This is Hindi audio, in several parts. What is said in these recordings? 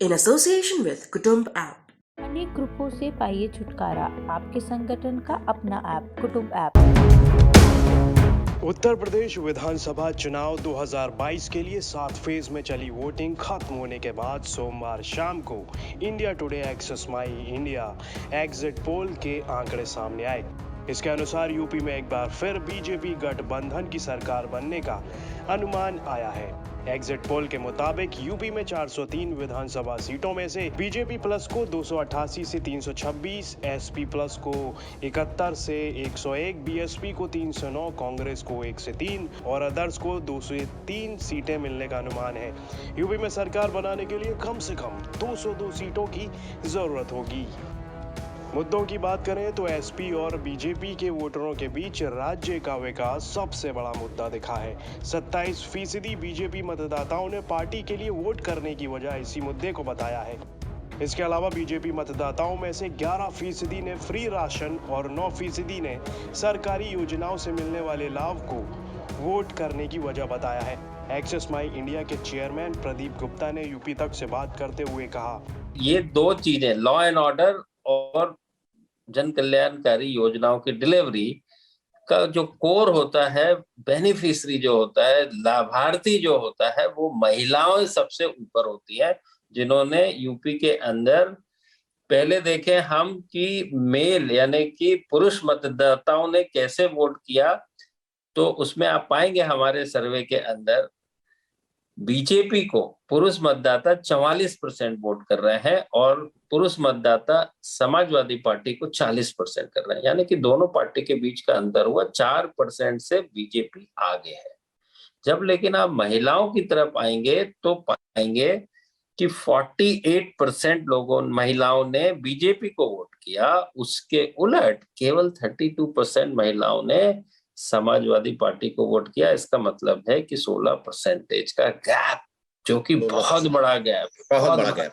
in association with Kutumb app. अनेक ग्रुपों से पाइए छुटकारा, आपके संगठन का अपना ऐप कुटुंब ऐप। उत्तर प्रदेश विधानसभा चुनाव 2022 के लिए 7 फेज में चली वोटिंग खत्म होने के बाद सोमवार शाम को इंडिया टुडे एक्सेस माई इंडिया एग्जिट पोल के आंकड़े सामने आए। इसके अनुसार यूपी में एक बार फिर बीजेपी गठबंधन की सरकार बनने का अनुमान आया है। एग्जिट पोल के मुताबिक यूपी में 403 विधानसभा सीटों में से बीजेपी प्लस को 288 से 326, एसपी प्लस को 71 से 101, बीएसपी को 309, कांग्रेस को 1 से 3 और अदर्स को 2 से 3 सीटें मिलने का अनुमान है। यूपी में सरकार बनाने के लिए कम से कम 202 सीटों की जरूरत होगी। मुद्दों की बात करें तो एसपी और बीजेपी के वोटरों के बीच राज्य का विकास सबसे बड़ा मुद्दा दिखा है। 27% बीजेपी मतदाताओं ने पार्टी के लिए वोट करने की वजह इसी मुद्दे को बताया है। इसके अलावा बीजेपी मतदाताओं में से 11% ने फ्री राशन और 9% ने सरकारी योजनाओं से मिलने वाले लाभ को वोट करने की वजह बताया है। एक्सेस माई इंडिया के चेयरमैन प्रदीप गुप्ता ने यूपी तक से बात करते हुए कहा, ये दो चीजें, लॉ एंड ऑर्डर और जन कल्याणकारी योजनाओं की डिलीवरी का जो कोर होता है, बेनिफिशियरी जो होता है, लाभार्थी जो होता है, वो महिलाओं सबसे ऊपर होती है, जिन्होंने यूपी के अंदर पहले देखे हम कि मेल यानी कि पुरुष मतदाताओं ने कैसे वोट किया। तो उसमें आप पाएंगे हमारे सर्वे के अंदर बीजेपी को पुरुष मतदाता 44% वोट कर रहे हैं और पुरुष मतदाता समाजवादी पार्टी को 40% कर रहे हैं, यानी कि दोनों पार्टी के बीच का अंतर हुआ 4% से बीजेपी आगे है। जब लेकिन आप महिलाओं की तरफ आएंगे तो पाएंगे कि 48% महिलाओं ने बीजेपी को वोट किया, उसके उलट केवल 32% महिलाओं ने समाजवादी पार्टी को वोट किया। इसका मतलब है कि 16% का गैप, जो कि बहुत बड़ा गैप।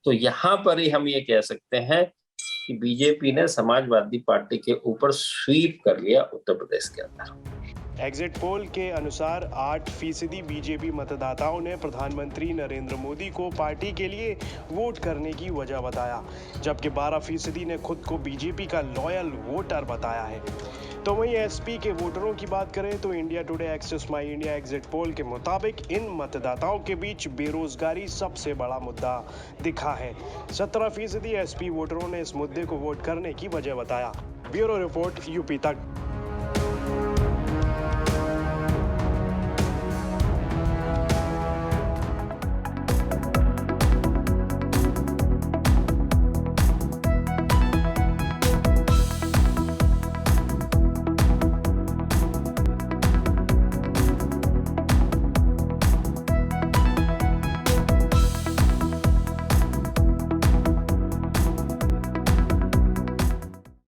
तो यहाँ पर ही हम ये कह सकते हैं कि बीजेपी ने समाजवादी पार्टी के ऊपर स्वीप कर लिया उत्तर प्रदेश के अंदर। एग्जिट पोल के अनुसार 8% बीजेपी मतदाताओं ने प्रधानमंत्री नरेंद्र मोदी को पार्टी के लिए वोट करने की वजह बताया, जबकि 12% ने खुद को बीजेपी का लॉयल वोटर बताया है। तो वहीं एसपी के वोटरों की बात करें तो इंडिया टुडे एक्सेस माई इंडिया एग्जिट पोल के मुताबिक इन मतदाताओं के बीच बेरोजगारी सबसे बड़ा मुद्दा दिखा है। 17% एसपी वोटरों ने इस मुद्दे को वोट करने की वजह बताया। ब्यूरो रिपोर्ट यूपी तक।